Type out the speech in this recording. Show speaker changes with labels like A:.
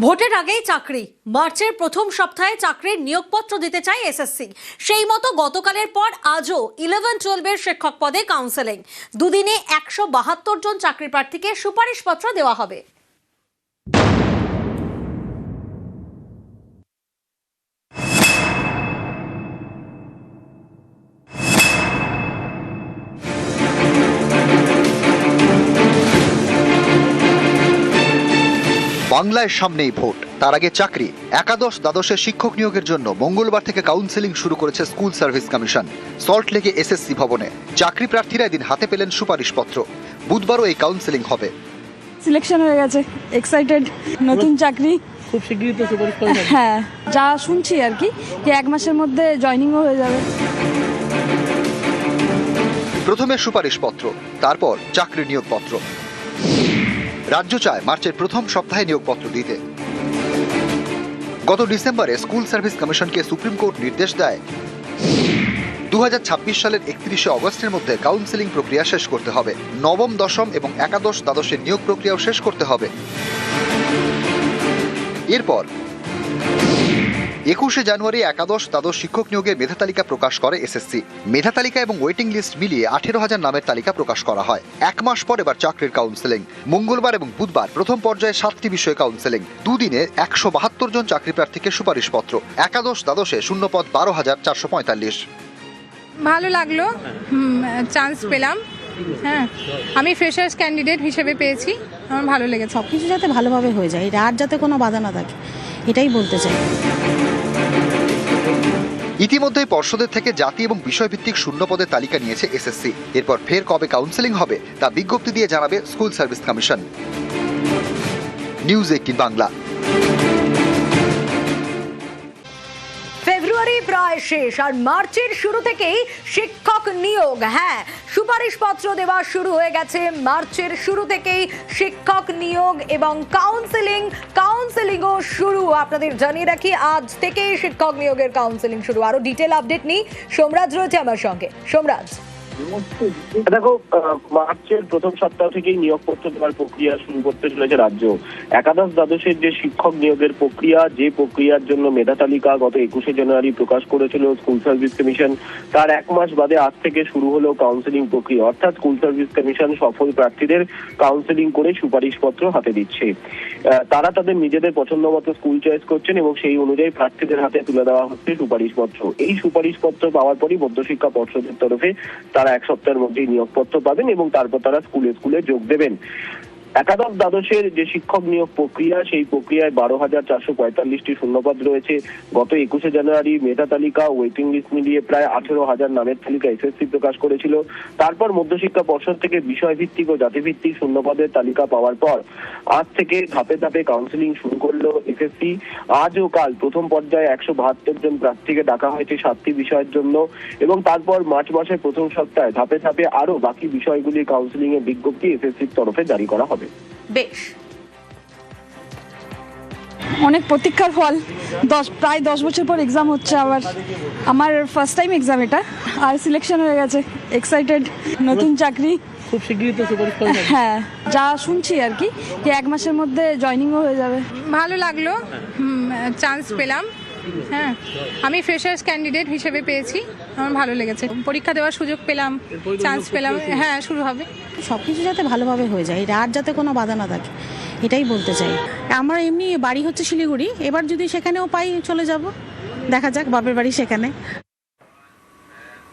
A: ভোটের আগেই চাকরি, মার্চের প্রথম সপ্তাহে চাকরির নিয়োগপত্র দিতে চায় এসএসসি। সেই মতো গতকালের পর আজও 11-12 শিক্ষক পদে কাউন্সেলিং। দুদিনে 172 জন চাকরি প্রার্থীকে সুপারিশপত্র দেওয়া হবে।
B: বাংলায় সামনেই ভোট, তার আগে চাকরি। একাদশ দ্বাদশের শিক্ষক নিয়োগের জন্য মঙ্গলবার থেকে কাউন্সেলিং শুরু করেছে স্কুল সার্ভিস কমিশন। সল্টলেকে এসএসসি ভবনে চাকরি প্রার্থীরা এদিন হাতে পেলেন সুপারিশপত্র। বুধবারও এই কাউন্সেলিং হবে।
C: সিলেকশন হয়ে গেছে, এক্সাইটেড। নতুন চাকরি
D: খুব শীঘ্রই তো সুপারিশ করা যাবে।
C: হ্যাঁ, যা শুনছি আর কি যে 1 মাসের মধ্যে জয়েনিংও হয়ে যাবে।
B: প্রথমে সুপারিশপত্র, তারপর চাকরি নিয়োগপত্র। রাজ্য চায় মার্চের প্রথম সপ্তাহে নিয়োগপত্র দিতে। গত ডিসেম্বরে স্কুল সার্ভিস কমিশনকে সুপ্রিম কোর্ট নির্দেশ দেয় 2026 সালের 31শে অগস্টের মধ্যে কাউন্সেলিং প্রক্রিয়া শেষ করতে হবে। নবম, দশম এবং একাদশ দ্বাদশের নিয়োগ প্রক্রিয়াও শেষ করতে হবে। এরপর 21শে জানুয়ারি একাদশ দ্বাদশ শিক্ষক নিয়োগের মেধা তালিকা প্রকাশ করে এসএসসি। মেধা তালিকা এবং ওয়েটিং লিস্ট মিলিয়ে 18,000 নামের তালিকা প্রকাশ করা হয়। 1 মাস পর এবার চাকরির কাউন্সেলিং। মঙ্গলবার এবং বুধবার প্রথম পর্যায়ে 7টি বিষয়ে কাউন্সেলিং। দুদিনে 172 জন চাকরি প্রার্থীকে সুপারিশপত্র। একাদশ দ্বাদশে শূন্যপদ 12,445।
E: ভালো লাগলো, চান্স পেলাম। হ্যাঁ, আমি ফ্রেশার্স ক্যান্ডিডেট হিসেবে পেয়েছি, আমার ভালো লেগেছে।
F: সব কিছু যাতে ভালোভাবে হয়ে যায়, রাত যাতে কোনো বাধা না থাকে, এটাই বলতে চাই।
B: ইতিমধ্যেই পর্ষদের থেকে জাতি এবং বিষয়ভিত্তিক শূন্যপদের তালিকা নিয়েছে এসএসসি। এরপর ফের কবে কাউন্সেলিং হবে তা বিজ্ঞপ্তি দিয়ে জানাবে school service commission. News 18 Bangla.
A: February প্রায় শেষ আর মার্চের শুরু থেকেই শিক্ষক নিয়োগ। হ্যাঁ, সুপারিশপত্র দেওয়া শুরু হয়ে গেছে। মার্চের শুরু থেকেই শিক্ষক নিয়োগ এবং কাউন্সেলিংও শুরু। আপনাদের জানিয়ে রাখি, আজ থেকেই শিক্ষক নিয়োগের কাউন্সেলিং শুরু। আরো ডিটেল আপডেট নিই, সোমরাজ রয়েছে আমার সঙ্গে। সোমরাজ,
D: দেখো, মার্চের প্রথম সপ্তাহ থেকেই নিয়োগপত্র দেওয়ার প্রক্রিয়া শুরু করতে চলেছে রাজ্য। একাদশ দ্বাদশের যে শিক্ষক নিয়োগের প্রক্রিয়া, যে প্রক্রিয়ার জন্য মেধা তালিকা গত 21শে জানুয়ারি প্রকাশ করেছিল স্কুল সার্ভিস কমিশন, তার 1 মাস বাদে আজ থেকে শুরু হলো কাউন্সেলিং প্রক্রিয়া। অর্থাৎ স্কুল সার্ভিস কমিশন সফল প্রার্থীদের কাউন্সেলিং করে সুপারিশপত্র হাতে দিচ্ছে। তারা তাদের নিজেদের পছন্দ মতো স্কুল চয়েস করছেন এবং সেই অনুযায়ী প্রার্থীদের হাতে তুলে দেওয়া হচ্ছে সুপারিশপত্র। এই সুপারিশপত্র পাওয়ার পরই মধ্যশিক্ষা পর্ষদের তরফে তারা 1 সপ্তাহের মধ্যেই নিয়োগপত্র পাবেন এবং তারপর তারা স্কুলে যোগ দেবেন। একাদশ দ্বাদশের যে শিক্ষক নিয়োগ প্রক্রিয়া, সেই প্রক্রিয়ায় 12,445টি শূন্যপদ রয়েছে। গত 21শে জানুয়ারি মেধা তালিকা, ওয়েটিং লিস্ট মিলিয়ে প্রায় 18,000 নামের তালিকা এসএসসি প্রকাশ করেছিল। তারপর মধ্যশিক্ষা পর্ষদ থেকে বিষয়ভিত্তিক ও জাতিভিত্তিক শূন্যপদের তালিকা পাওয়ার পর আজ থেকে ধাপে ধাপে কাউন্সেলিং শুরু করলো এসএসসি। আজ ও কাল প্রথম পর্যায়ে 172 জন প্রার্থীকে ডাকা হয়েছে 7টি বিষয়ের জন্য এবং তারপর মার্চ মাসের প্রথম সপ্তাহে ধাপে ধাপে আরো বাকি বিষয়গুলির কাউন্সেলিং এর বিজ্ঞপ্তি এসএসসির তরফে জারি করা হবে।
A: বেশ,
C: অনেক প্রতীক্ষার ফল। প্রায় 10 বছর পর এক্সাম হচ্ছে আবার। আমার ফার্স্ট টাইম এক্সাম এটা, আর সিলেকশন হয়ে গেছে, এক্সাইটেড। নতুন চাকরি
D: খুব শীঘ্রই তো সুপারিশ করা যাবে।
C: হ্যাঁ, যা শুনছি আর কি যে 1 মাসের মধ্যে জয়েনিংও হয়ে যাবে।
E: ভালো লাগলো, চান্স পেলাম। হ্যাঁ, আমি ফ্রেশার্স ক্যান্ডিডেট হিসেবে পেয়েছি, আমার ভালো লেগেছে। পরীক্ষা দেওয়ার সুযোগ পেলাম, চান্স পেলাম। হ্যাঁ, শুরু হবে।
F: সব কিছু যাতে ভালোভাবে হয়ে যায়, রাত যাতে কোনো বাধা না থাকে, এটাই বলতে চাই। আমার এমনি বাড়ি হচ্ছে শিলিগুড়ি, এবার যদি সেখানেও পাই চলে যাব, দেখা যাক, বাপের বাড়ি সেখানে।